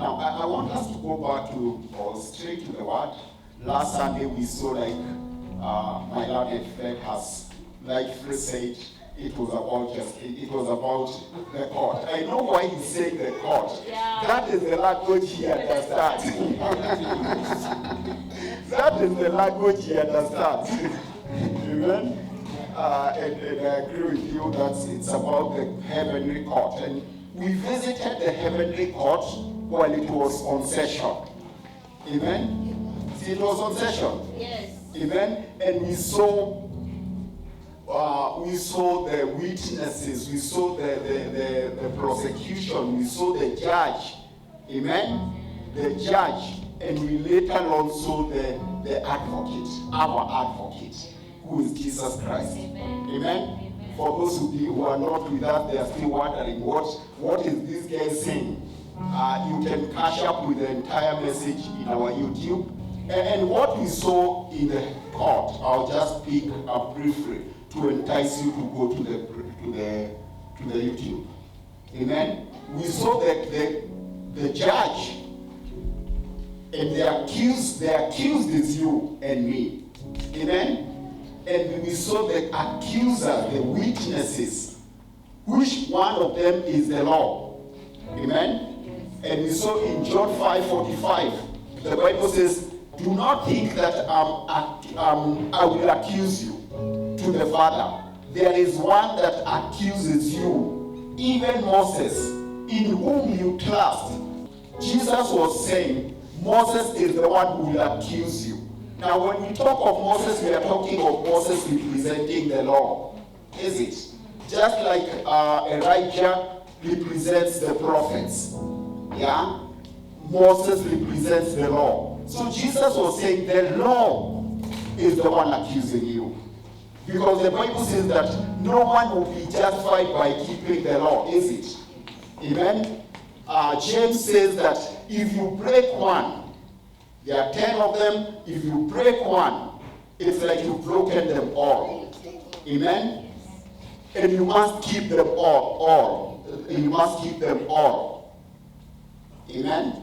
Now, I want us to go back to, or straight to the word. Last Sunday we saw, like my learned friend has rightfully said, it was about the court. I know why he's saying the court. Yeah. That is the language he understands. That is the language he understands. Amen. And I agree with you that it's about the heavenly court. And we visited the heavenly court while it was on session. Amen. See, it was on session. Yes. Amen. And we saw the witnesses, we saw the prosecution, we saw the judge. Amen. The judge, and we later on saw the advocate, our advocate, who is Jesus Christ. Amen. Amen. For those who are not with us, they are still wondering what is this guy saying. You can catch up with the entire message in our YouTube. And what we saw in the court, I'll just speak briefly to entice you to go to the YouTube. Amen. We saw that the judge and the accused is you and me. Amen. And we saw the accuser, the witnesses, which one of them is the law. Amen. And we saw in John 5:45, the Bible says, do not think that I will accuse you to the Father. There is one that accuses you, even Moses, in whom you trust. Jesus was saying, Moses is the one who will accuse you. Now, when we talk of Moses, we are talking of Moses representing the law. Is it? Just like Elijah represents the prophets. Yeah? Moses represents the law. So Jesus was saying the law is the one accusing you. Because the Bible says that no one will be justified by keeping the law, is it? Amen? James says that if you break one, there are 10 of them, if you break one, it's like you've broken them all. Amen? And you must keep them all. You must keep them all. Amen?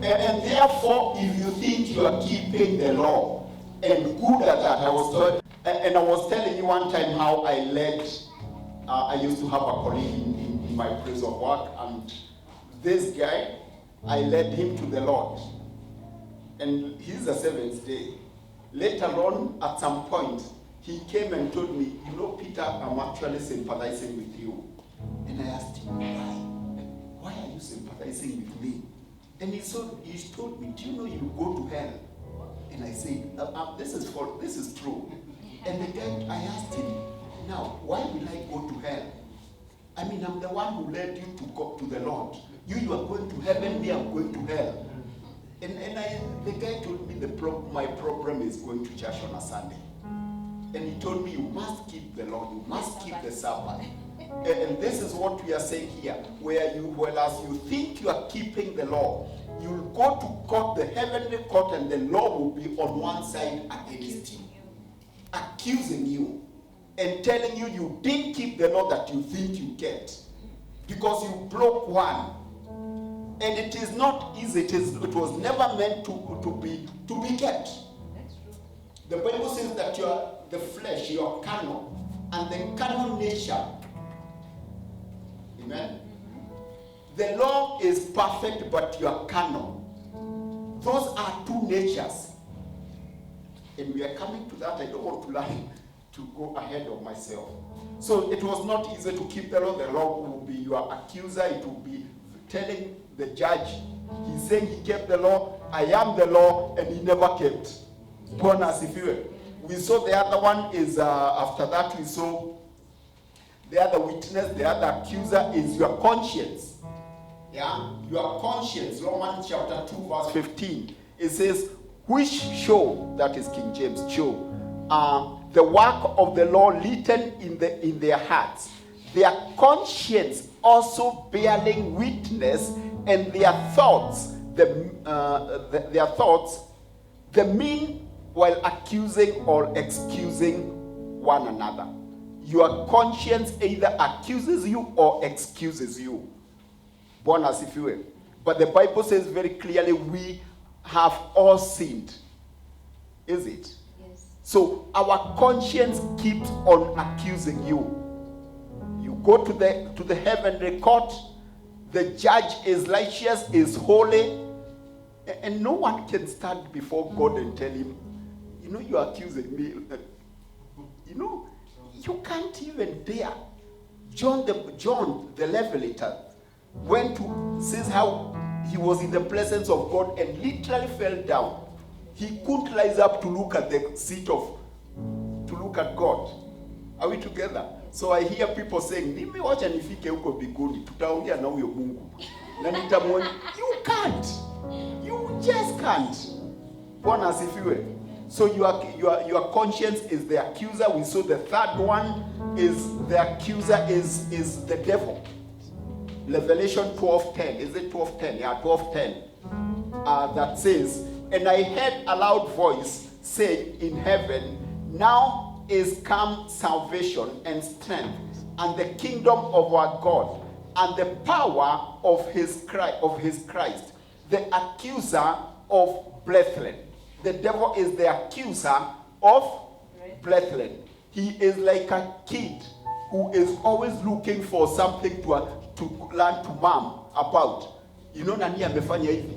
And therefore, if you think you are keeping the law, and good at that, I was telling you one time how I used to have a colleague in my place of work, and this guy, I led him to the Lord. And he's a seventh day. Later on, at some point, he came and told me, you know, Peter, I'm actually sympathizing with you. And I asked him, why? Why are you sympathizing with me? And he told me, do you know you go to hell? And I said, this is true. And the guy, I asked him, now, why will I go to hell? I mean, I'm the one who led you to go to the Lord. You are going to heaven, me, I'm going to hell. And the guy told me my problem is going to church on a Sunday. And he told me, you must keep the law, you must keep the Sabbath. And this is what we are saying here, whereas you think you are keeping the law, you'll go to court, the heavenly court, and the law will be on one side against you, accusing you, and telling you you didn't keep the law that you think you kept, because you broke one. And it is not easy. It was never meant to be kept. The Bible says that the flesh, your carnal, and the carnal nature. Amen. The law is perfect, but your carnal. Those are two natures. And we are coming to that. I don't want to learn to go ahead of myself. So it was not easy to keep the law. The law will be your accuser. It will be telling the judge, he's saying he kept the law, I am the law, and he never kept. We saw the other one is, after that we saw the other witness, the other accuser is your conscience. Yeah? Your conscience, Romans chapter 2 verse 15. It says, which show, that is King James, show, the work of the law written in their hearts, their conscience also bearing witness, and their thoughts, the mean while accusing or excusing one another. Your conscience either accuses you or excuses you. Bwana asifiwe. But the Bible says very clearly, we have all sinned. Is it? Yes. So our conscience keeps on accusing you. You go to the heavenly court, the judge is righteous, is holy, and no one can stand before God and tell him, you're accusing me. You can't even dare. John the Revelator went to, says how he was in the presence of God and literally fell down. He couldn't rise up to look at the seat to look at God. Are we together? So I hear people saying, nimewacha nifike huko biguni, tutaongea na huyo Mungu. Na nitamwona, you can't. You just can't. Bwana asifiwe. So your conscience is the accuser. We saw the third one is the accuser is the devil. Revelation 12:10. Is it 12:10? Yeah, 12:10. That says, and I heard a loud voice say in heaven, now is come salvation and strength and the kingdom of our God and the power of his Christ, the accuser of brethren. The devil is the accuser of brethren. He is like a kid who is always looking for something to learn to mom about. Nani amefanya hivi?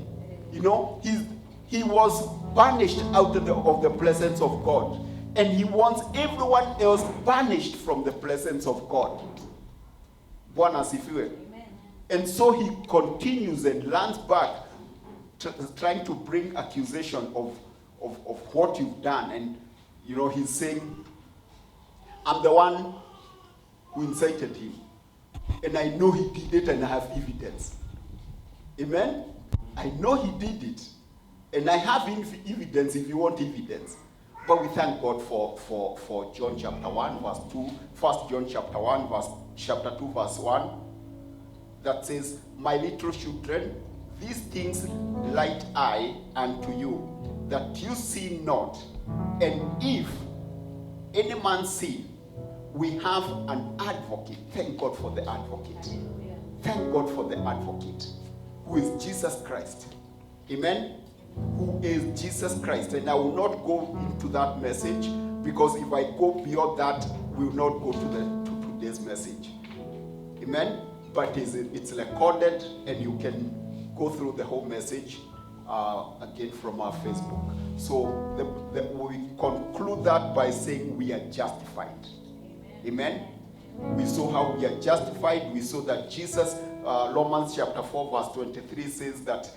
He was banished out of the presence of God. And he wants everyone else banished from the presence of God. Bwana asifiwe. And so he continues and runs back, trying to bring accusation of what you've done. And, he's saying, I'm the one who incited him. And I know he did it and I have evidence. Amen? I know he did it. And I have evidence if you want evidence. But we thank God for John chapter 1 verse 2. 1 John chapter 2 verse 1. That says, my little children, these things write I unto you, that you sin not. And if any man sin, we have an advocate. Thank God for the advocate. Hallelujah. Thank God for the advocate, who is Jesus Christ. Amen? Who is Jesus Christ. And I will not go into that message, because if I go beyond that, we will not go to today's message. Amen? But it's recorded, and you can go through the whole message again from our Facebook. So we conclude that by saying we are justified. Amen? We saw how we are justified. We saw that Jesus, Romans chapter 4 verse 23 says that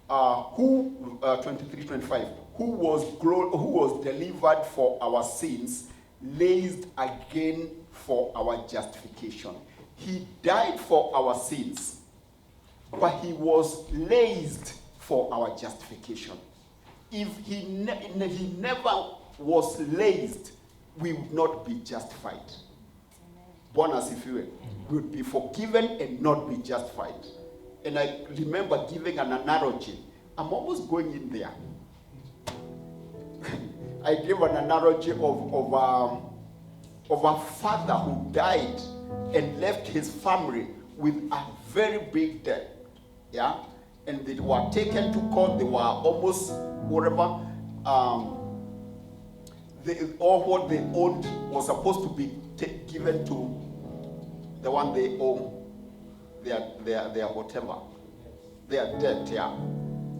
23-25, who was delivered for our sins, raised again for our justification. He died for our sins, but he was raised for our justification. If he never was raised, we would not be justified. Bwana asifiwe. We would be forgiven and not be justified. And I remember giving an analogy. I'm almost going in there. I gave an analogy of a father who died and left his family with a very big debt. Yeah? And they were taken to court. They were almost whatever. All what they owned was supposed to be given to the one they owe their whatever, their debt, yeah.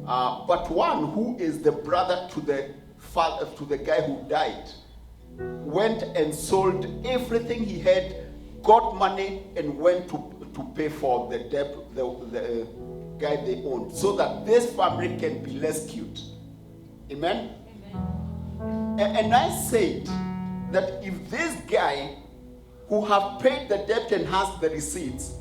But one who is the brother to the father, to the guy who died, went and sold everything he had, got money, and went to pay for the debt, the guy they owned, so that this family can be rescued. Amen? And I said that if this guy who have paid the debt and has the receipts,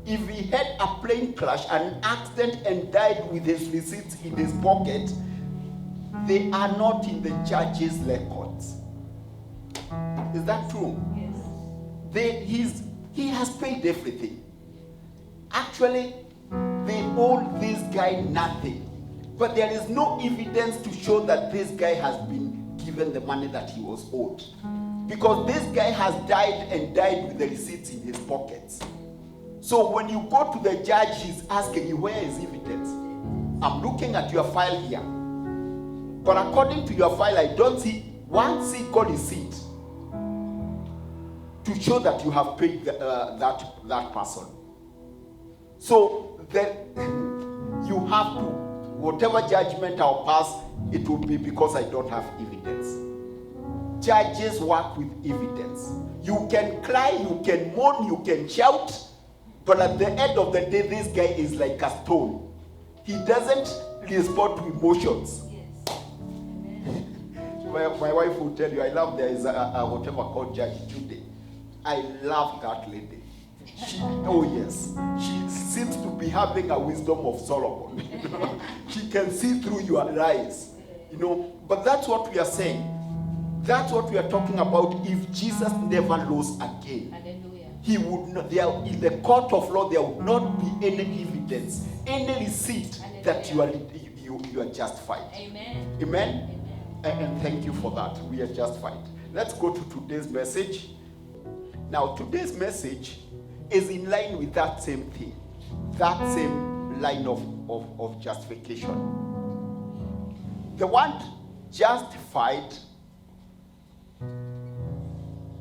if he had a plane crash, an accident, and died with his receipts in his pocket, they are not in the judge's records. Is that true? Yes. He has paid everything. Actually, they owe this guy nothing. But there is no evidence to show that this guy has been given the money that he was owed. Because this guy has died and died with the receipts in his pockets. So when you go to the judge, he's asking you, where is evidence? I'm looking at your file here. But according to your file, I don't see one single receipt to show that you have paid that person. So then you have to, whatever judgment I'll pass, it will be because I don't have evidence. Judges work with evidence. You can cry, you can moan, you can shout, but at the end of the day, this guy is like a stone. He doesn't respond to emotions. My wife will tell you, I love, there is a whatever called Judge Judy. I love that lady. She seems to be having a wisdom of Solomon. She can see through your eyes. But that's what we are saying. That's what we are talking about. If Jesus never rose again, hallelujah, he would not, in the court of law, there would not be any evidence, any receipt, hallelujah, that you are justified. Amen. Amen. And thank you for that. We are justified. Let's go to today's message. Now, today's message is in line with that same thing, that same line of justification. The word justified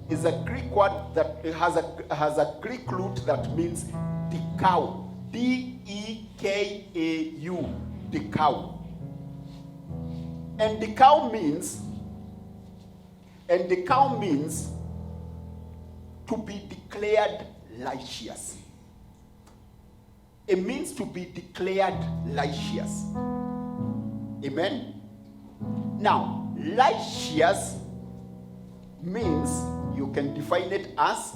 is a Greek word that has a Greek root that means dikau, D-E-K-A-U, dikau. And dikau means to be declared righteous. It means to be declared righteous. Amen? Now, righteous means, you can define it as,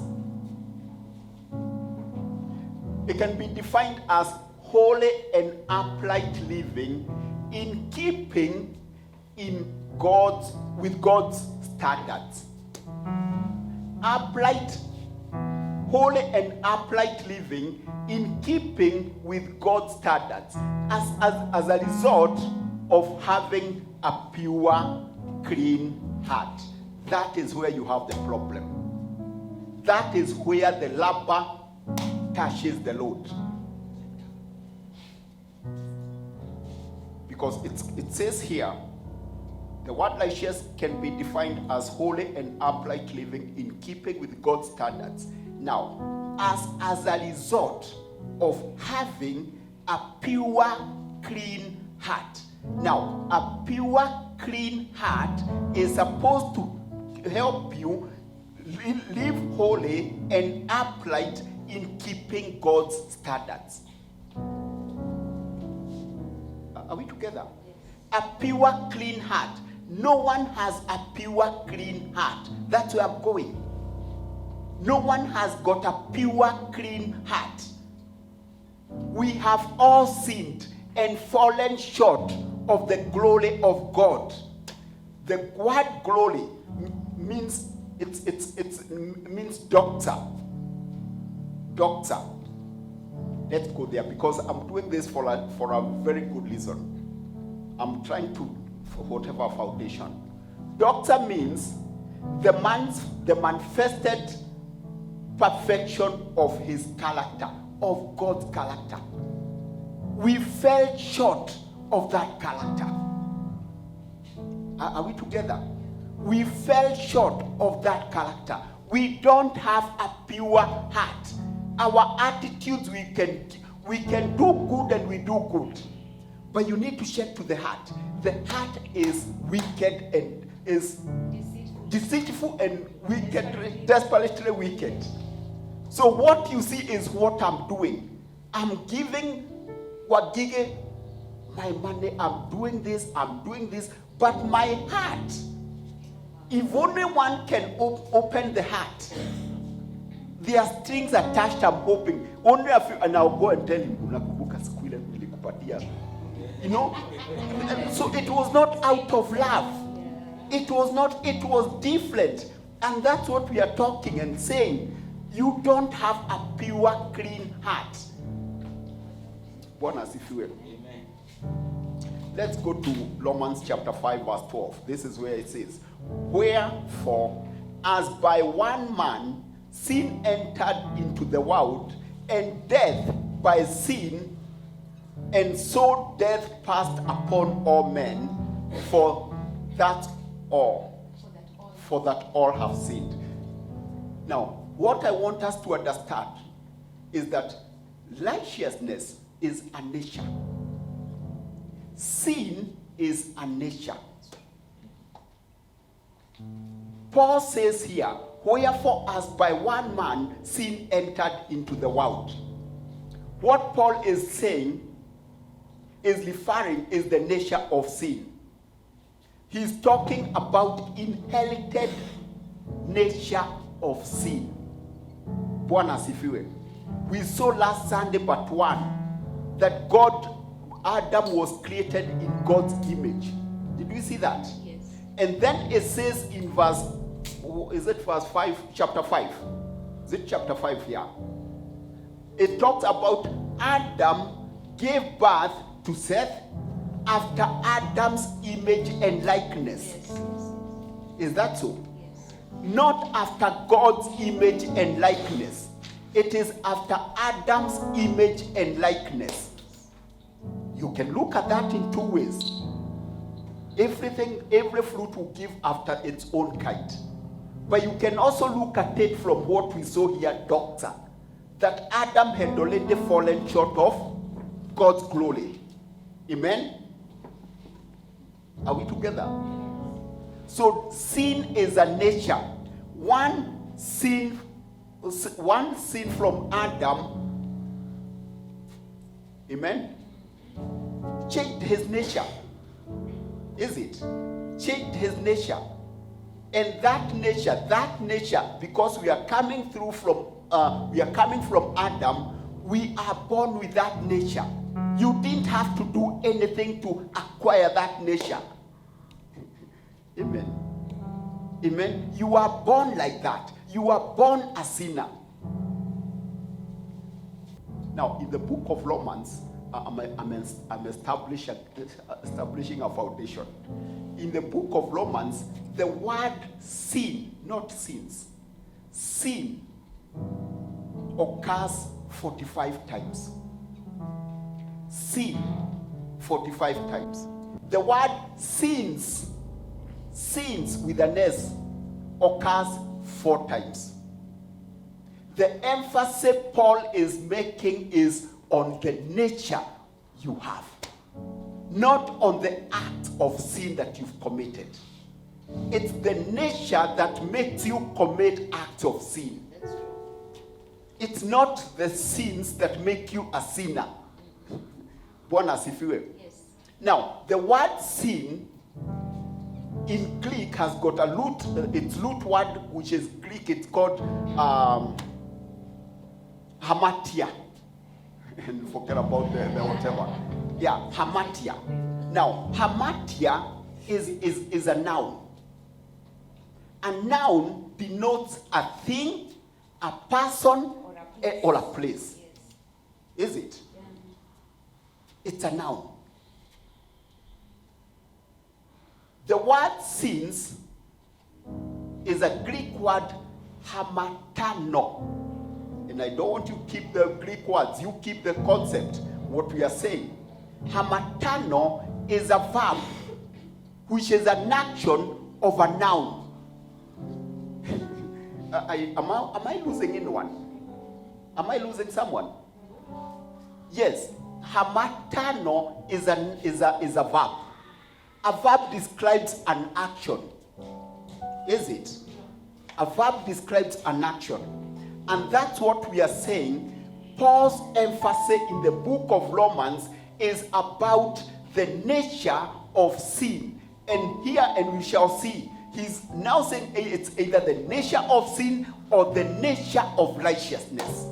it can be defined as holy and upright living in keeping with God's standards. Holy and upright living in keeping with God's standards as a result of having a pure, clean heart. That is where you have the problem. That is where the rubber touches the road. Because it says here, the word righteous can be defined as holy and upright living in keeping with God's standards. Now, as a result of having a pure, clean heart. Now, a pure, clean heart is supposed to help you live holy and upright in keeping God's standards. Are we together? A pure, clean heart. No one has a pure, clean heart. That's where I'm going. No one has got a pure, clean heart. We have all sinned and fallen short of the glory of God. The word glory means means doctor. Doctor. Let's go there because I'm doing this for a very good reason. I'm trying to, for whatever foundation. Doctor means the manifested perfection of his character, of God's character. We fell short of that character. Are we together? We fell short of that character. We don't have a pure heart. Our attitudes, we can do good and we do good. But you need to check to the heart. The heart is wicked and is deceitful and wicked, desperately wicked. So what you see is what I'm doing. I'm giving Wagige my money. I'm doing this. But my heart, if only one can open the heart, there are strings attached. I'm hoping only a few, and I'll go and tell him, so it was not out of love. It was different. And that's what we are talking and saying. You don't have a pure, clean heart. Bonus, if you will. Amen. Let's go to Romans chapter 5, verse 12. This is where it says, wherefore, as by one man sin entered into the world, and death by sin, and so death passed upon all men, for that all have sinned. Now, what I want us to understand is that righteousness is a nature. Sin is a nature. Paul says here, wherefore as by one man sin entered into the world. What Paul is saying is the nature of sin. He's talking about inherited nature of sin. Bwana asifiwe. We saw last Sunday but one that Adam was created in God's image. Did we see that? Yes. And then it says in verse 5, chapter 5? Is it chapter 5 here? It talks about Adam gave birth to Seth after Adam's image and likeness. Yes. Is that so? Yes. Not after God's image and likeness. It is after Adam's image and likeness. You can look at that in two ways. Every fruit will give after its own kind. But you can also look at it from what we saw here, doctor, that Adam had already fallen short of God's glory. Amen? Are we together? So sin is a nature. One sin from Adam, amen, changed his nature. Is it? Changed his nature. And that nature, because we are coming from Adam, we are born with that nature. You didn't have to do anything to acquire that nature. Amen. Amen. You are born like that. You are born a sinner. Now, in the book of Romans, I'm establishing a foundation. In the book of Romans, the word sin, not sins, sin occurs 45 times. Sin, 45 times. The word sins with an S, occurs 4 times. The emphasis Paul is making is on the nature you have, not on the act of sin that you've committed. It's the nature that makes you commit acts of sin. It's not the sins that make you a sinner. Bwana asifiwe. Yes. Now, the word sin in Greek has got a its root word, which is Greek, it's called hamatia. And forget about the whatever. Yeah, hamatia. Now, hamatia is a noun. A noun denotes a thing, a person, or a place. Yes. Is it? It's a noun. The word sins is a Greek word hamatano. And I don't want you to keep the Greek words, you keep the concept, what we are saying. Hamatano is a verb, which is an action of a noun. Am I losing anyone? Am I losing someone? Yes. Hamatano is a verb. A verb describes an action. Is it? A verb describes an action. And that's what we are saying. Paul's emphasis in the book of Romans is about the nature of sin. And here, and we shall see, he's now saying it's either the nature of sin or the nature of righteousness.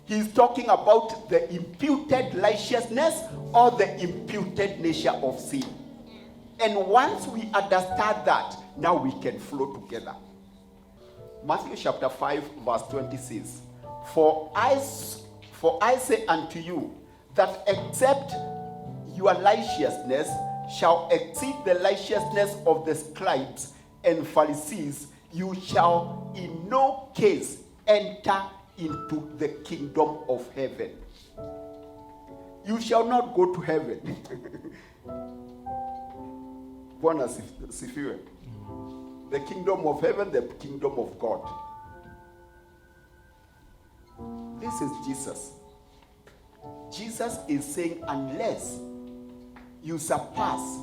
He's talking about the imputed righteousness or the imputed nature of sin. And once we understand that, now we can flow together. Matthew chapter 5 verse 20 says, For I say unto you, that except your righteousness shall exceed the righteousness of the scribes and Pharisees, you shall in no case enter into the kingdom of heaven. You shall not go to heaven. Bwana sifiwe. The kingdom of heaven, the kingdom of God. This is Jesus. Jesus is saying, unless you surpass,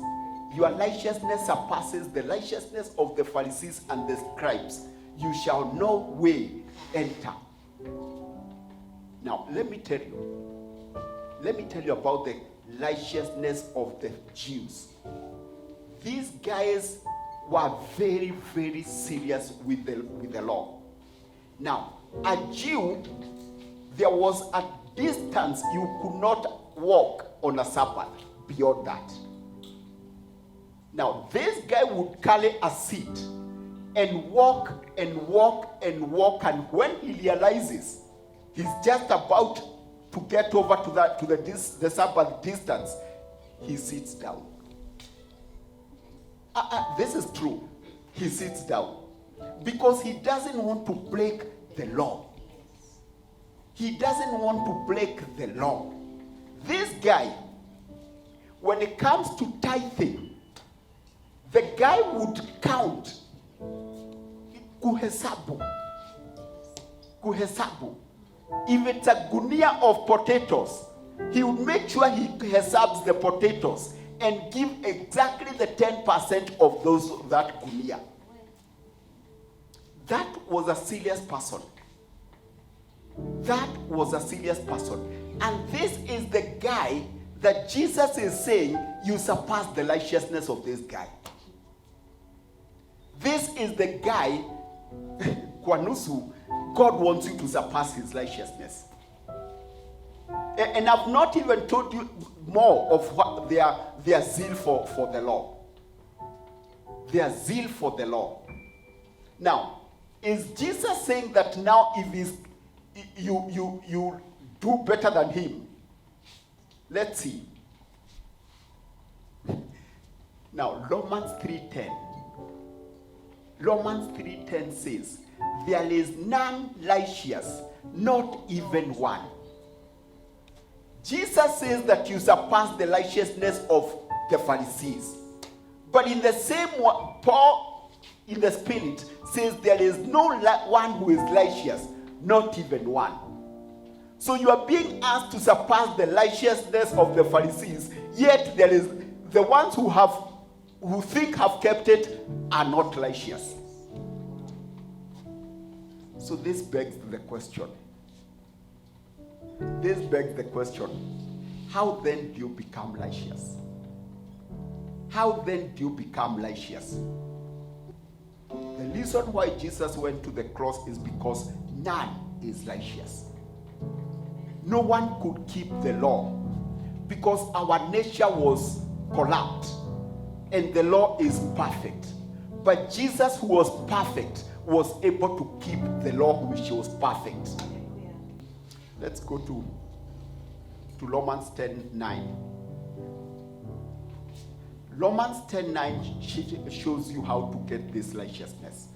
your righteousness surpasses the righteousness of the Pharisees and the scribes, you shall no way enter. Now, let me tell you about the righteousness of the Jews. These guys were very, very serious with the law. Now, a Jew, there was a distance you could not walk on a Sabbath beyond that. Now, this guy would carry a seat and walk and walk and walk, and when he realizes he's just about to get over to the Sabbath distance, he sits down. This is true. He sits down because he doesn't want to break the law. He doesn't want to break the law. This guy, when it comes to tithing, the guy would count. Kuhesabu. If it's a gunia of potatoes, he would make sure he hesabs the potatoes and give exactly the 10% of that gunia. That was a serious person. That was a serious person. And this is the guy that Jesus is saying, you surpass the righteousness of this guy. This is the guy, Kwanusu, God wants you to surpass his righteousness. And I've not even told you more of what their zeal for the law. Their zeal for the law. Now, is Jesus saying that now if you do better than him? Let's see. Now, Romans 3:10. Romans 3:10 says, there is none righteous, not even one. Jesus says that you surpass the righteousness of the Pharisees. But in the same one, Paul in the Spirit says there is no one who is righteous, not even one. So you are being asked to surpass the righteousness of the Pharisees, yet there is the ones who think have kept it are not righteous. So this begs the question. How then do you become righteous? How then do you become righteous? The reason why Jesus went to the cross is because none is righteous. No one could keep the law because our nature was corrupt and the law is perfect. But Jesus, who was perfect, was able to keep the law which was perfect. Let's go to Romans 10:9. Romans 10:9 shows you how to get this righteousness.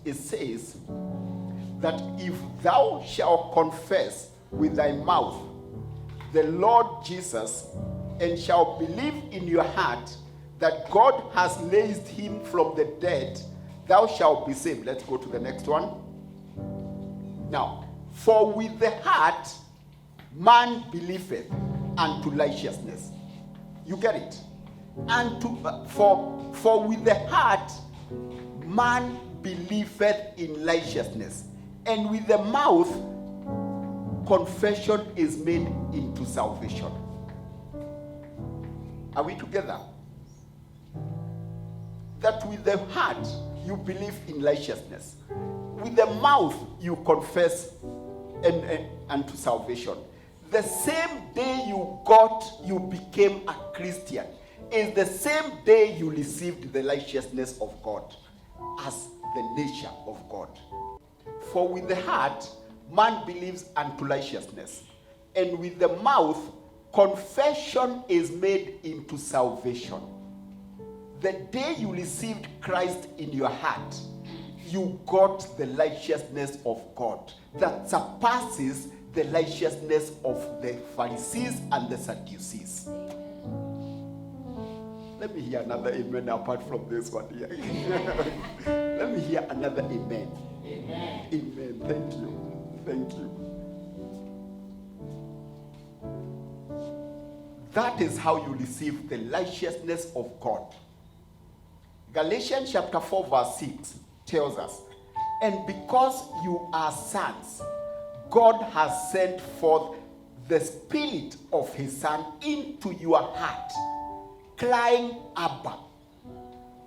It says that if thou shalt confess with thy mouth the Lord Jesus and shalt believe in your heart that God has raised him from the dead, thou shalt be saved. Let's go to the next one. Now, for with the heart man believeth unto righteousness. You get it? And for with the heart man believeth in righteousness, and with the mouth confession is made into salvation. Are we together? That with the heart you believe in righteousness, with the mouth you confess unto salvation. The same day you became a Christian is the same day you received the righteousness of God as the nature of God. For with the heart man believes unto righteousness, and with the mouth confession is made into salvation. The day you received Christ in your heart, you got the righteousness of God that surpasses the righteousness of the Pharisees and the Sadducees. Let me hear another amen apart from this one here. Let me hear another amen. Amen. Amen. Thank you. Thank you. That is how you receive the righteousness of God. Galatians chapter 4 verse 6 tells us, and because you are sons, God has sent forth the Spirit of His Son into your heart, crying, Abba.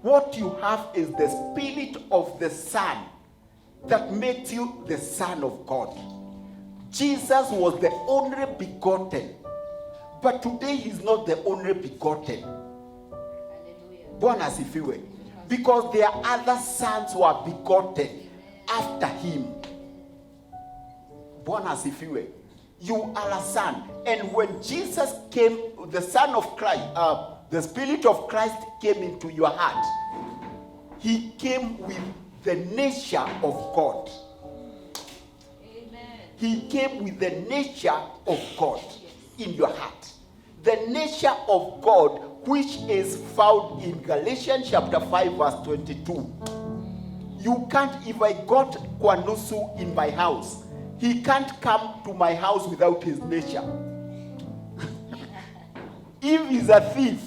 What you have is the Spirit of the Son that made you the Son of God. Jesus was the only begotten, but today He's not the only begotten. Bwana asifiwe. Because there are other sons who are begotten after Him. Bwana asifiwe. You are a son. And when Jesus came, the Son of Christ, the Spirit of Christ came into your heart, He came with the nature of God. Amen. He came with the nature of God in your heart. The nature of God, which is found in Galatians chapter 5 verse 22. You can't, if I got Kwanusu in my house, he can't come to my house without his nature. If he's a thief,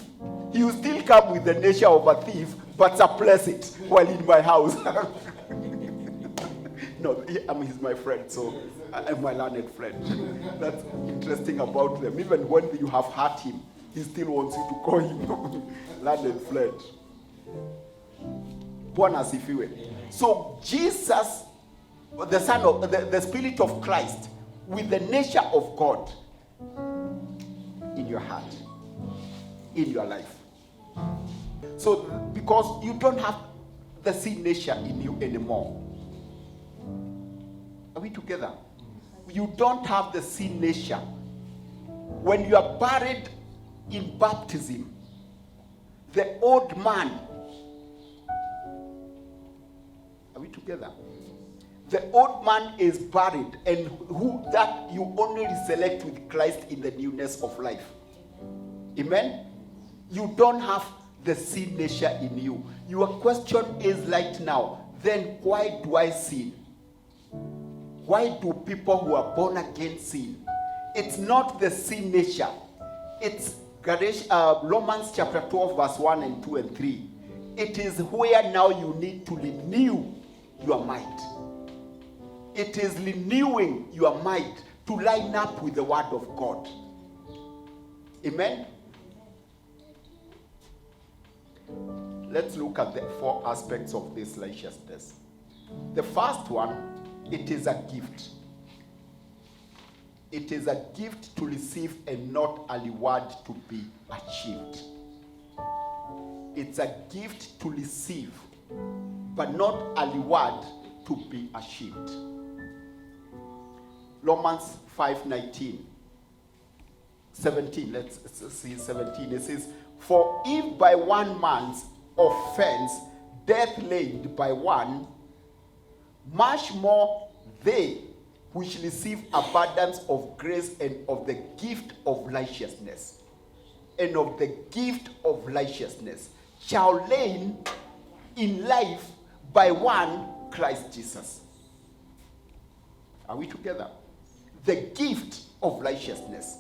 he will still come with the nature of a thief, but suppress it while in my house. No, he's my friend, so I'm my learned friend. That's interesting about them. Even when you have hurt him, he still wants you to call him learned friend. Bwana asifiwe. So Jesus, the Son of the Spirit of Christ, with the nature of God in your heart, in your life. So because you don't have the sin nature in you anymore. Are we together? You don't have the sin nature. When you are buried in baptism, the old man, are we together? The old man is buried, and who that you only resurrect with Christ in the newness of life. Amen? You don't have the sin nature in you. Your question is right now, then why do I sin? Why do people who are born again sin? It's not the sin nature. It's Romans chapter 12 verse 1 and 2 and 3. It is where now you need to renew your mind. It is renewing your mind to line up with the word of God. Amen? Let's look at the 4 aspects of this righteousness. The first one, it is a gift. It is a gift to receive and not a reward to be achieved. It's a gift to receive, but not a reward to be achieved. Romans 5:19. 17, let's see 17. It says, for if by one man's offense death reigned by one, much more they which receive abundance of grace and of the gift of righteousness, and of the gift of righteousness shall reign in life by one Christ Jesus. Are we together? The gift of righteousness,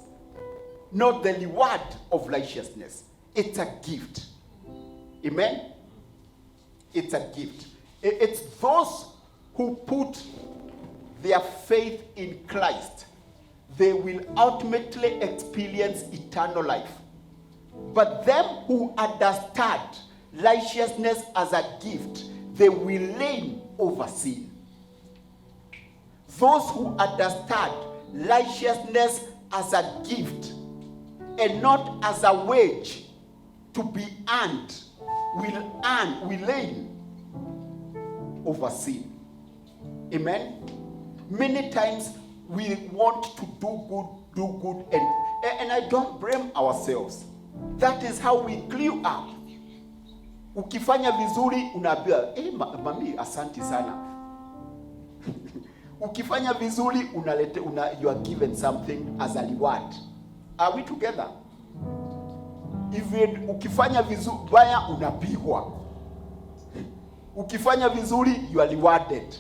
not the reward of righteousness. It's a gift. Amen? It's a gift. It's those who put their faith in Christ. They will ultimately experience eternal life. But them who understand righteousness as a gift, they will reign over sin. Those who understand righteousness as a gift and not as a wage to be earned, will reign over sin. Amen? Many times we want to do good, and I don't blame ourselves. That is how we grew up. Ukifanya vizuri unaambiwa, mami asante sana. Ukifanya vizuri you are given something as a reward. Are we together? Even ukifanya vizuri baya unapigwa. Ukifanya vizuri you are rewarded.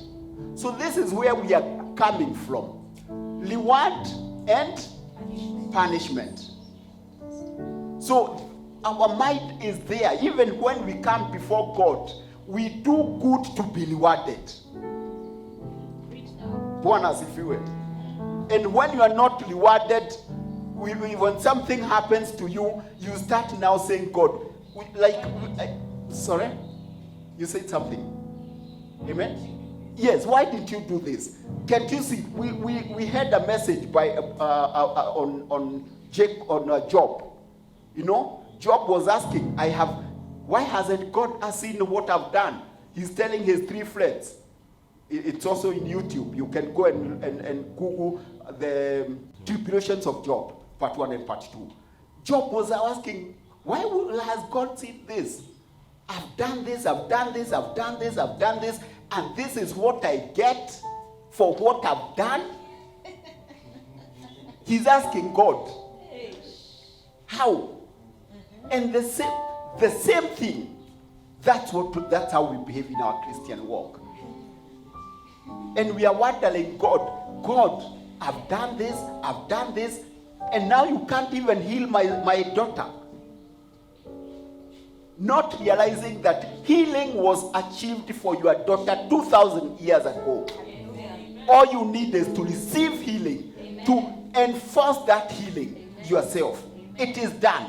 So this is where we are coming from. Reward and punishment. So our mind is there. Even when we come before God, we do good to be rewarded. Bwana asifiwe. And when you are not rewarded, when something happens to you, you start now saying, God, sorry? You said something. Amen? Yes, why didn't you do this? Can't you see? We had a message by on Job. You know, Job was asking, why hasn't God seen what I've done? He's telling his 3 friends. It's also in YouTube. You can go and Google the tribulations of Job, part 1 and part 2. Job was asking, why has God seen this? I've done this, I've done this, I've done this, I've done this, and this is what I get for what I've done. He's asking God, how? And the same thing. That's how we behave in our Christian walk. And we are wondering, God, I've done this, and now you can't even heal my daughter. Not realizing that healing was achieved for your daughter 2,000 years ago. Amen. All you need is to receive healing. Amen. To enforce that healing. Amen. Yourself. Amen. It is done.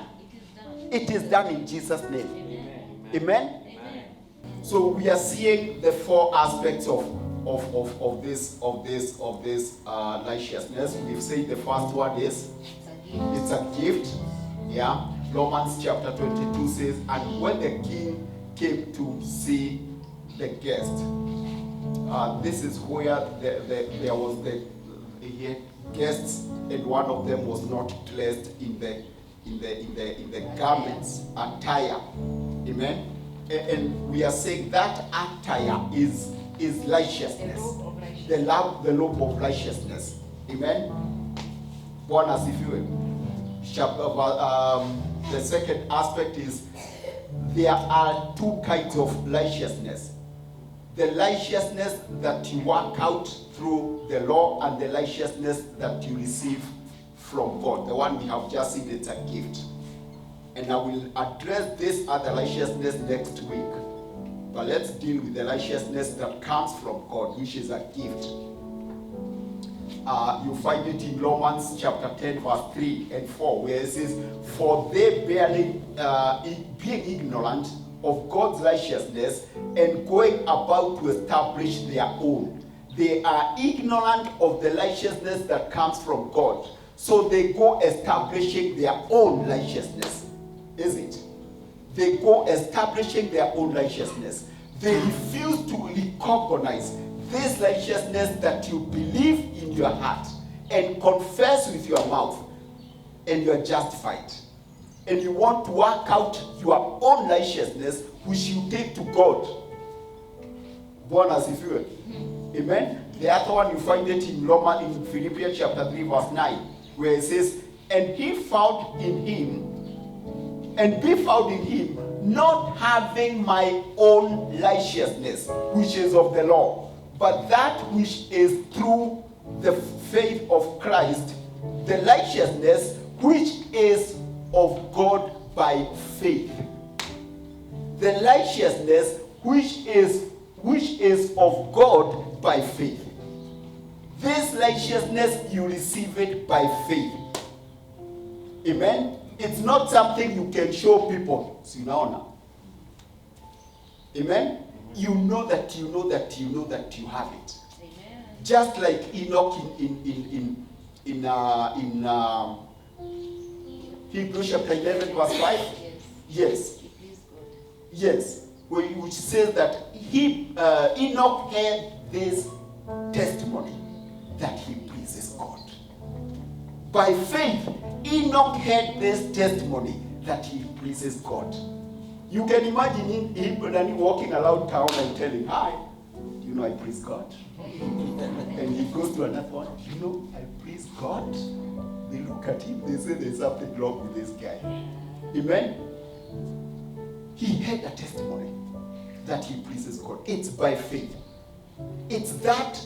It is done in Jesus' name. Amen. Amen? Amen. So we are seeing the 4 aspects of this righteousness. We've said the first one is it's a gift. Yeah. Romans chapter 22 says, and when the king came to see the guest, this is where there was he had guests, and one of them was not dressed in the garments attire. Amen. And we are saying that attire is righteousness, the robe of righteousness. Amen. Bwana asifiwe. The second aspect is there are 2 kinds of righteousness. The righteousness that you work out through the law, and the righteousness that you receive from God. The one we have just seen, it's a gift. And I will address this other righteousness next week. But let's deal with the righteousness that comes from God, which is a gift. You find it in Romans chapter 10, verse 3 and 4, where it says, for they being ignorant of God's righteousness and going about to establish their own. They are ignorant of the righteousness that comes from God. So they go establishing their own righteousness. Is it? They go establishing their own righteousness. They refuse to recognize this righteousness that you believe in your heart and confess with your mouth, and you are justified. And you want to work out your own righteousness, which you take to God. Bwana asifiwe. Amen. The other one, you find it in Philippians chapter 3, verse 9, where it says, and be found in him, not having my own righteousness, which is of the law, but that which is through the faith of Christ, the righteousness which is of God by faith. The righteousness which is of God by faith. This righteousness, you receive it by faith. Amen? It's not something you can show people. Sinaona. Amen? You know that you have it. Amen. Just like Enoch in Hebrews chapter 11 verse 5. Yes. Yes. Which says that Enoch had this testimony that he pleases God. By faith, Enoch had this testimony that he pleases God. You can imagine him walking around town and telling, hi, you know I praise God. And he goes to another one, you know I praise God. They look at him, they say there's something wrong with this guy. Amen? He had a testimony that he pleases God. It's by faith. It's that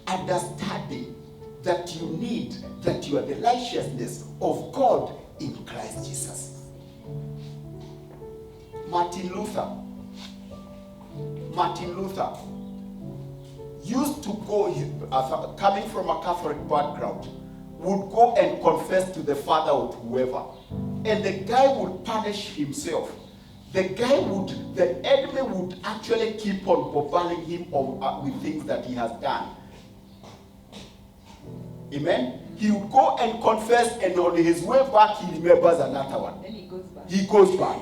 understanding that you need, that you are the righteousness of God in Christ Jesus. Martin Luther used to go, coming from a Catholic background, would go and confess to the father or to whoever. And the guy would punish himself. The enemy would actually keep on bombarding him with things that he has done. Amen? He would go and confess, and on his way back, he remembers another one. Then he goes back.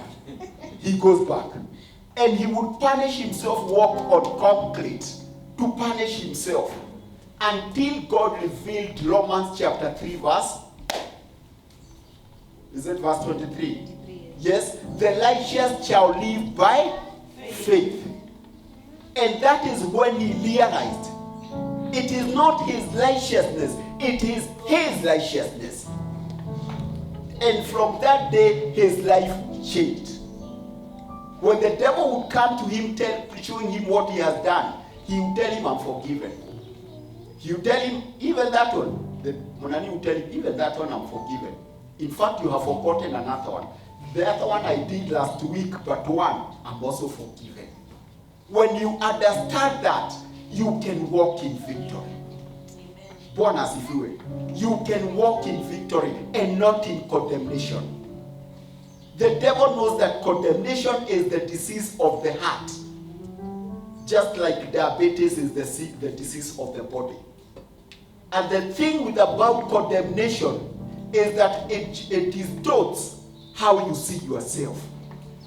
He goes back. And he would punish himself, walk on concrete to punish himself. Until God revealed Romans chapter 3 verse. Is it verse 23? Yes. The righteous shall live by faith. And that is when he realized it is not his righteousness, it is his righteousness. And from that day, his life changed. When the devil would come to him, showing him what he has done, he would tell him, I'm forgiven. He would tell him, even that one. The Monani would tell him, even that one, I'm forgiven. In fact, you have forgotten another one. The other one I did last week, but one, I'm also forgiven. When you understand that, you can walk in victory. Bonus, if you will. You can walk in victory and not in condemnation. The devil knows that condemnation is the disease of the heart. Just like diabetes is the disease of the body. And the thing about condemnation is that it distorts how you see yourself.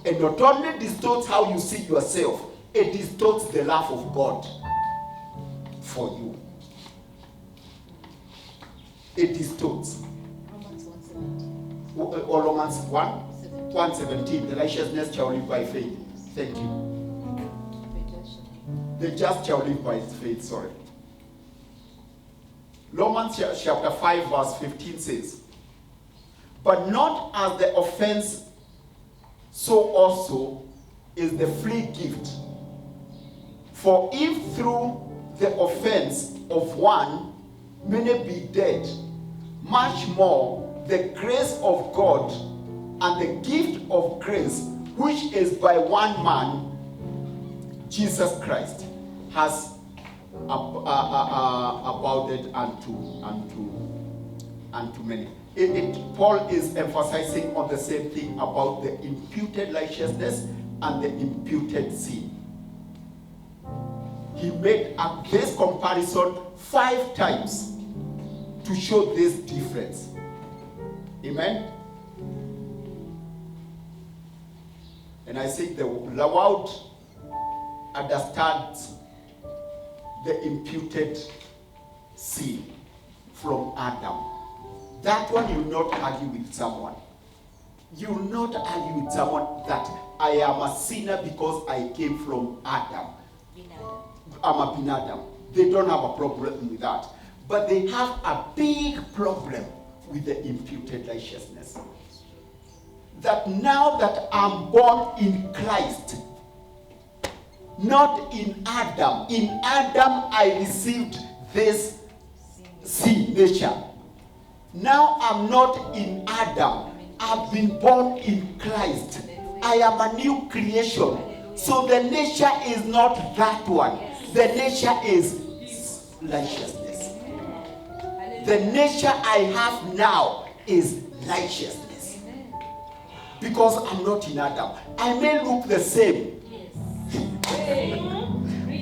And not only distorts how you see yourself, it distorts the love of God for you. It distorts. Romans 1:17. Or Romans 1:17. The righteousness shall live by faith. Thank you. The just shall live by faith, sorry. Romans chapter 5 verse 15 says, but not as the offense, so also is the free gift. For if through the offense of one many be dead, much more the grace of God and the gift of grace, which is by one man, Jesus Christ, has abounded unto many. Paul is emphasizing on the same thing about the imputed righteousness and the imputed sin. He made this comparison 5 times to show this difference. Amen? And I think the world understands the imputed sin from Adam. That one, you will not argue with someone. You will not argue with someone that I am a sinner because I came from Adam. I'm a bin Adam. They don't have a problem with that. But they have a big problem with the imputed righteousness. That now that I'm born in Christ, not in Adam. In Adam, I received this sin nature. Now I'm not in Adam. I've been born in Christ. I am a new creation. So the nature is not that one. The nature is righteousness. The nature I have now is righteousness. Because I'm not in Adam. I may look the same.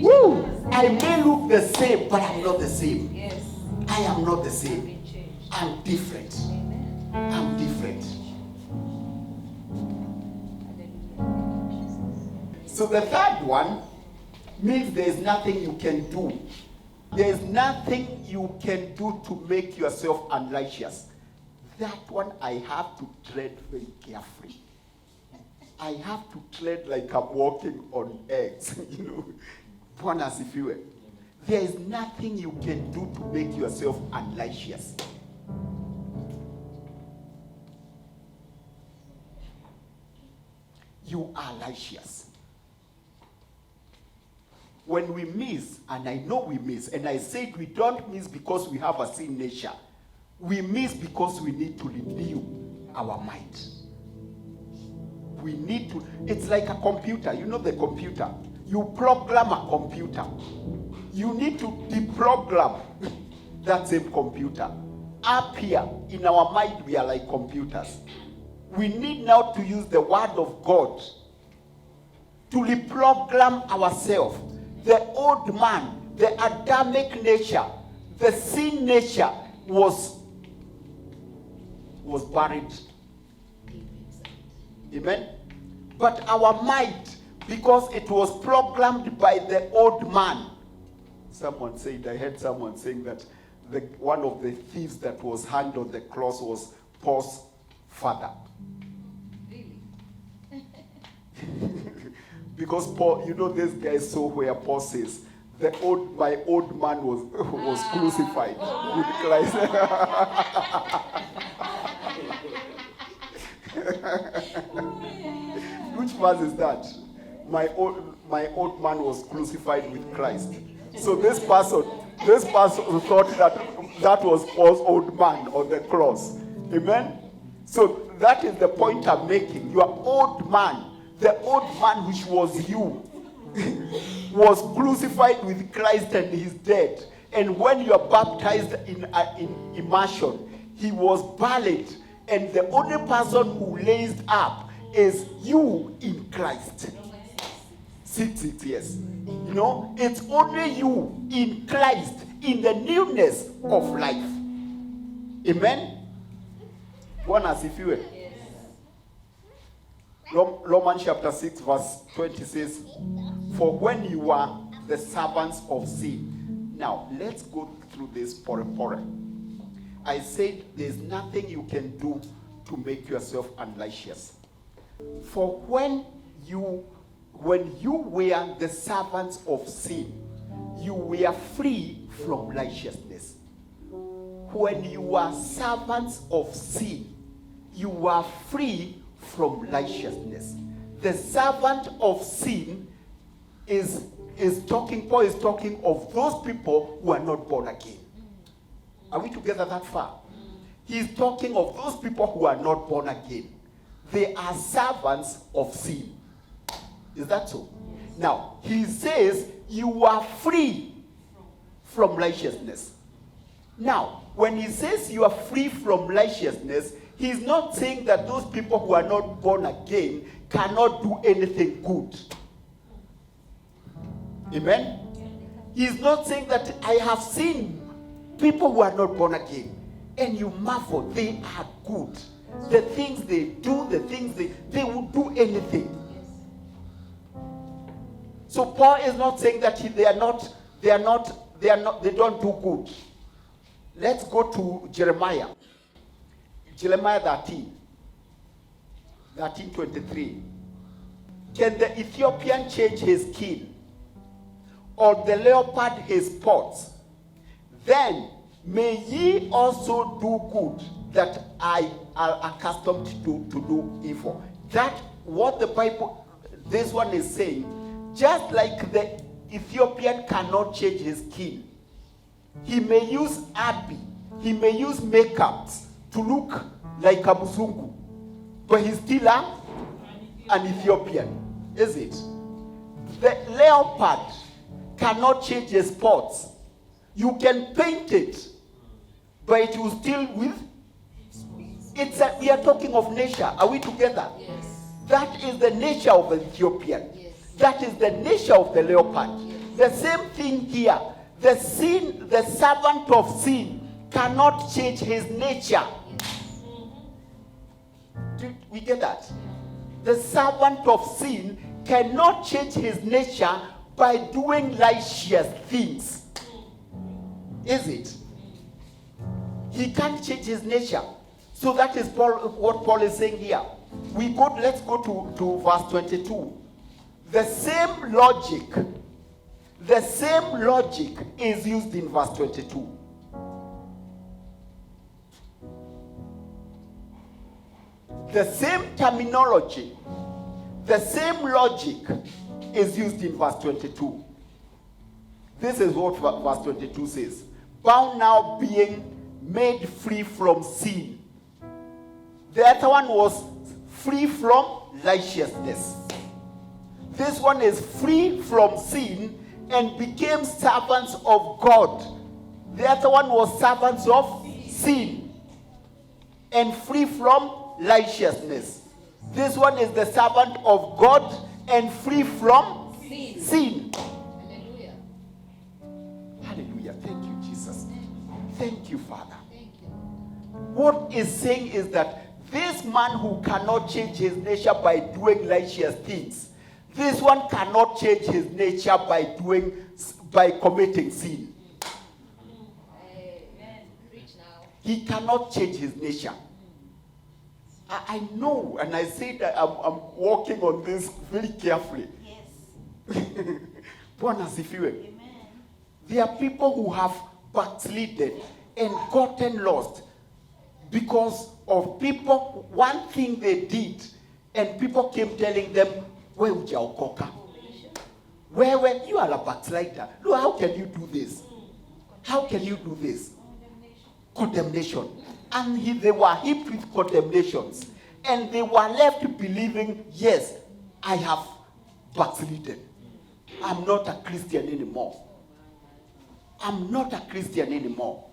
Woo! I may look the same, but I'm not the same. Yes. I am not the same. I'm different. I'm different. So the third one means there's nothing you can do. There's nothing you can do to make yourself unrighteous. That one I have to tread very carefully. I have to tread like I'm walking on eggs. Bwana asifiwe. There is nothing you can do to make yourself unrighteous. You are righteous. When we miss, and I know we miss, and I said we don't miss because we have a sin nature. We miss because we need to renew our mind. We need to, it's like a computer. You know the computer. You program a computer. You need to deprogram that same computer. Up here, in our mind, we are like computers. We need now to use the word of God to reprogram ourselves. The old man, the Adamic nature, the sin nature was buried. Amen? But our mind, because it was programmed by the old man. Someone said, I heard someone saying that one of the thieves that was hanged on the cross was Paul's father. Really? Because Paul, this guy saw where Paul says, my old man was crucified with Christ. Which verse is that? My old man was crucified with Christ. So this person thought that was Paul's old man on the cross. Amen? So that is the point I'm making. Your old man, the old man which was you, was crucified with Christ and he's dead. And when you are baptized in immersion, he was buried. And the only person who raised up is you in Christ. 6 years. It's only you in Christ, in the newness of life. Amen? Bwana asifiwe. Romans chapter 6 verse 20 says, for when you are the servants of sin. Now, let's go through this pore. I said there's nothing you can do to make yourself unrighteous. For when you were the servants of sin, you were free from righteousness. When you are servants of sin, you are free from righteousness. The servant of sin Paul is talking of those people who are not born again. Are we together that far? He's talking of those people who are not born again. They are servants of sin. Is that so? Now, he says you are free from righteousness. Now, when he says you are free from righteousness, he's not saying that those people who are not born again cannot do anything good. Amen? He's not saying that I have seen people who are not born again, and you marvel, they are good. The things they do, they will do anything. So Paul is not saying that they don't do good. Let's go to Jeremiah 13:23. Can the Ethiopian change his skin, or the leopard his spots? Then may ye also do good, that I are accustomed to do evil. That what the Bible, this one is saying, just like the Ethiopian cannot change his skin, he may use abi, he may use makeup to look like a Mzungu, but he's still an Ethiopian, is it? The leopard cannot change his spots. You can paint it, but it will still with. We are talking of nature. Are we together? Yes. That is the nature of the Ethiopian. Yes. That is the nature of the leopard. Yes. The same thing here. The servant of sin cannot change his nature. Yes. Do we get that? The servant of sin cannot change his nature by doing righteous things. Is it? He can't change his nature. So that is what Paul is saying here. Let's go to verse 22. The same logic is used in verse 22. The same terminology, the same logic is used in verse 22. This is what verse 22 says. Bound now, being made free from sin. The other one was free from licentiousness. This one is free from sin and became servants of God. The other one was servants of sin and free from licentiousness. This one is the servant of God and free from sin. Hallelujah. Hallelujah. Thank you, Jesus. Thank you, Father. Thank you. What is saying is that this man who cannot change his nature by doing righteous things, this one cannot change his nature by committing sin. Amen. Preach now. He cannot change his nature. I know, and I say that I'm working on this very carefully. Yes. Bwana asifiwe. Amen. There are people who have backslidden and gotten lost because of people, one thing they did, and people came telling them, "Where hujaokoka? Where you are a backslider. Look, how can you do this? How can you do this?" Condemnation. And they were heaped with condemnations. And they were left believing, yes, I have backslidden. I'm not a Christian anymore. I'm not a Christian anymore.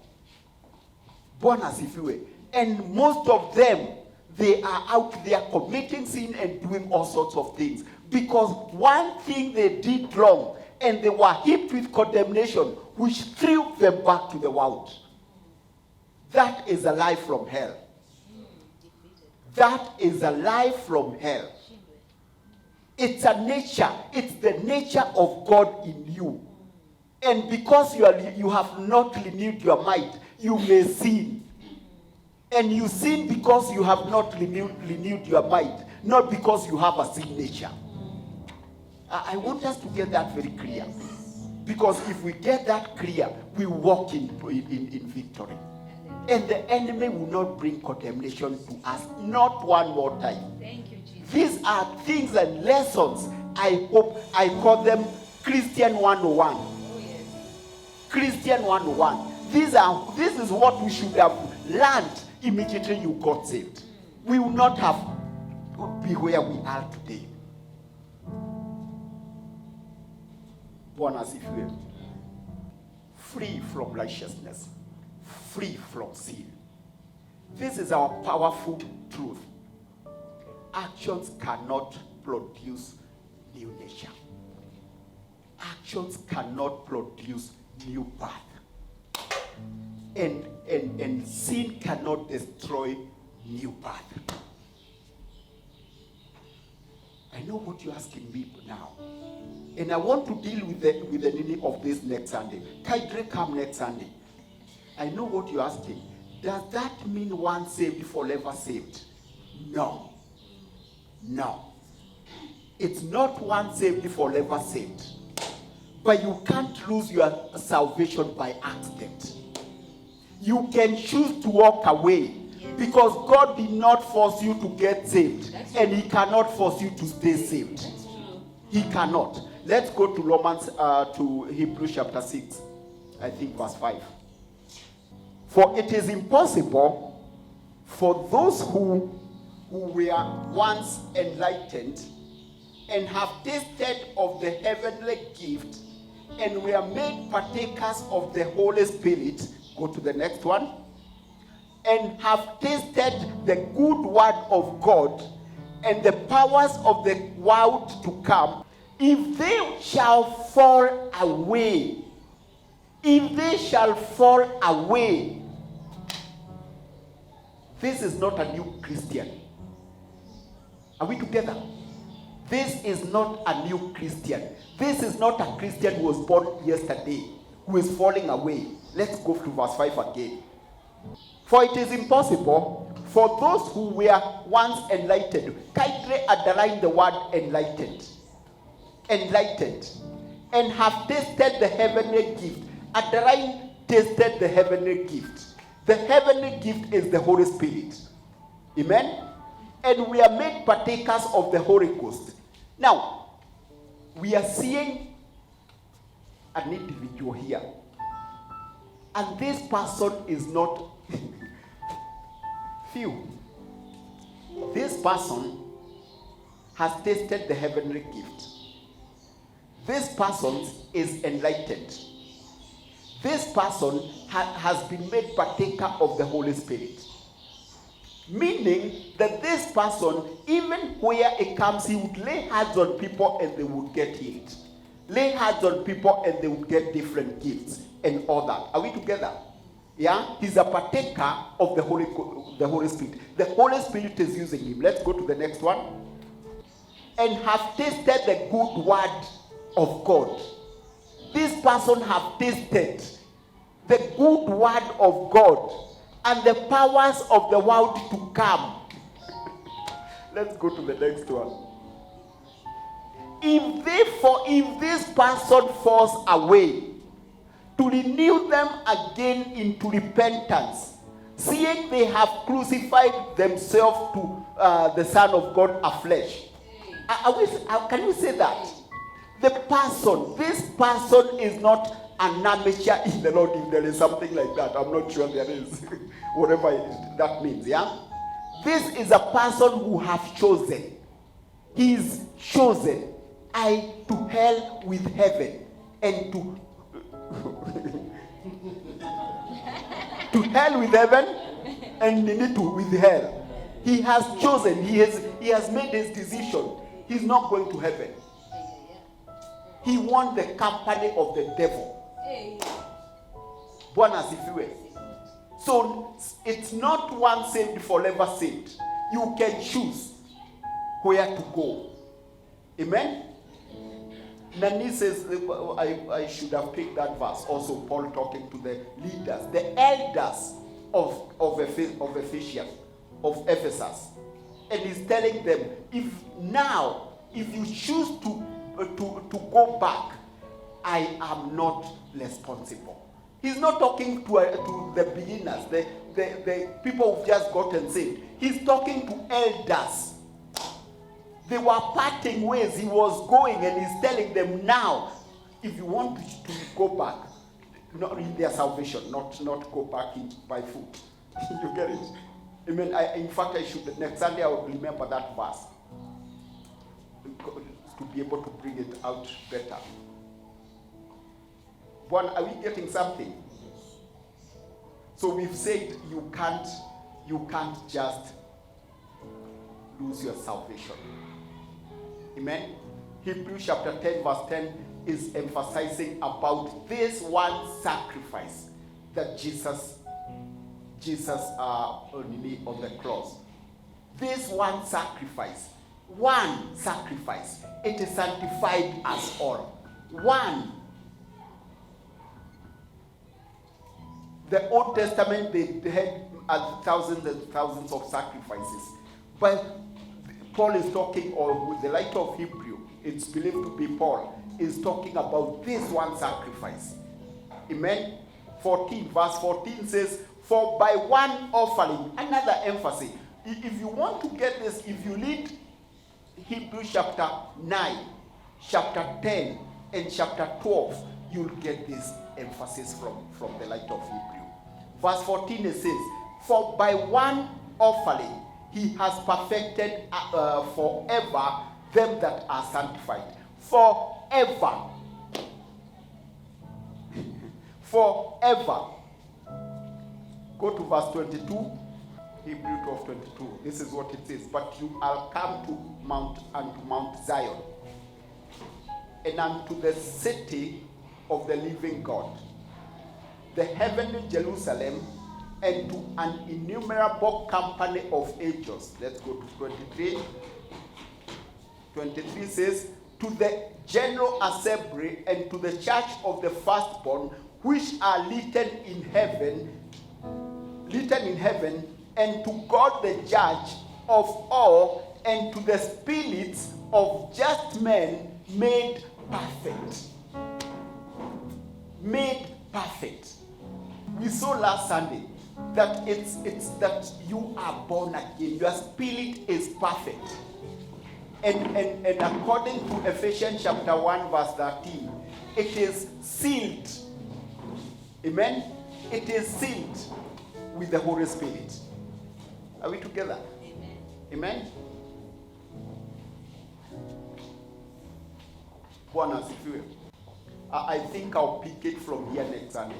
Bwana asifiwe. And most of them, they are out there committing sin and doing all sorts of things. Because one thing they did wrong, and they were heaped with condemnation, which threw them back to the world. That is a life from hell. That is a life from hell. It's a nature. It's the nature of God in you. And because you have not renewed your mind, you may sin. And you sin because you have not renewed your mind, not because you have a sin nature. I want us to get that very clear. Because if we get that clear, we walk in victory. And the enemy will not bring condemnation to us, not one more time. Thank you, Jesus. These are things and lessons. I hope I call them Christian 101. Oh, yes. Christian 101. This is what we should have learned immediately you got saved. We will not have be where we are today. Bwana asifiwe. Free from righteousness. Free from sin. This is our powerful truth. Actions cannot produce new nature. Actions cannot produce new birth. And sin cannot destroy new birth. I know what you're asking me now. And I want to deal with the meaning of this next Sunday. Kaidre come next Sunday. I know what you're asking. Does that mean one saved forever saved? No. No. It's not one saved forever saved. But you can't lose your salvation by accident. You can choose to walk away because God did not force you to get saved, and He cannot force you to stay saved. That's true. He cannot. Let's go to Hebrews chapter 6, I think verse 5. For it is impossible for those who were once enlightened and have tasted of the heavenly gift and were made partakers of the Holy Spirit. Go to the next one. And have tasted the good word of God and the powers of the world to come. If they shall fall away, this is not a new Christian. Are we together? This is not a new Christian. This is not a Christian who was born yesterday, who is falling away. Let's go to verse 5 again. For it is impossible for those who were once enlightened, kindly underline the word enlightened, enlightened, and have tasted the heavenly gift. Underline tasted the heavenly gift. The heavenly gift is the Holy Spirit. Amen? And we are made partakers of the Holy Ghost. Now, we are seeing an individual here. And this person is not few. This person has tasted the heavenly gift. This person is enlightened. This person has been made partaker of the Holy Spirit. Meaning that this person, even where it comes, he would lay hands on people and they would get healed. Lay hands on people and they would get different gifts and all that. Are we together? Yeah? He's a partaker of the Holy Spirit. The Holy Spirit is using him. Let's go to the next one. And have tasted the good word of God. This person have tasted the good word of God and the powers of the world to come. Let's go to the next one. If this person falls away, to renew them again into repentance, seeing they have crucified themselves to the Son of God afresh. Can you say that? This person is not an amateur in the Lord, if there is something like that. I'm not sure there is. Whatever that means, yeah? This is a person who have chosen. He's chosen. To hell with heaven and to to hell with heaven and with hell. He has chosen. He has made his decision. He's not going to heaven. He wants the company of the devil. Bwana asifiwe. So it's not one saved forever saved. You can choose where to go. Amen. Nani says, I should have picked that verse. Also, Paul talking to the leaders, the elders of Ephesus, and he's telling them, if you choose to go back, I am not responsible. He's not talking to the beginners, the people who've just gotten saved. He's talking to elders. They were parting ways. He was going and he's telling them, now, if you want to go back, not in their salvation, not go back by foot. You get it? I mean, in fact, next Sunday I will remember that verse to be able to bring it out better. One, are we getting something? So we've said you can't just lose your salvation. Amen. Hebrews chapter 10 verse 10 is emphasizing about this one sacrifice that Jesus on the cross. This one sacrifice, it is sanctified us all. One. The Old Testament, they had thousands and thousands of sacrifices. But Paul is talking, or with the light of Hebrew, it's believed to be Paul, is talking about this one sacrifice. Amen. 14, verse 14 says, for by one offering, another emphasis. If you want to get this, if you read Hebrews chapter 9, chapter 10, and chapter 12, you'll get this emphasis from the light of Hebrew. Verse 14 it says, for by one offering he has perfected forever them that are sanctified. Forever. Forever. Go to verse 22. Hebrew 12:22. This is what it says. But you are come to Mount Zion, and unto the city of the living God, the heavenly Jerusalem, and to an innumerable company of angels. Let's go to 23. 23 says, to the general assembly and to the church of the firstborn, which are written in heaven, written in heaven, and to God the judge of all, and to the spirits of just men made perfect. Made perfect. We saw last Sunday that it's that you are born again. Your spirit is perfect. And according to Ephesians chapter 1 verse 13, it is sealed. Amen? It is sealed with the Holy Spirit. Are we together? Amen? Bwana asifiwe. I think I'll pick it from here next Sunday.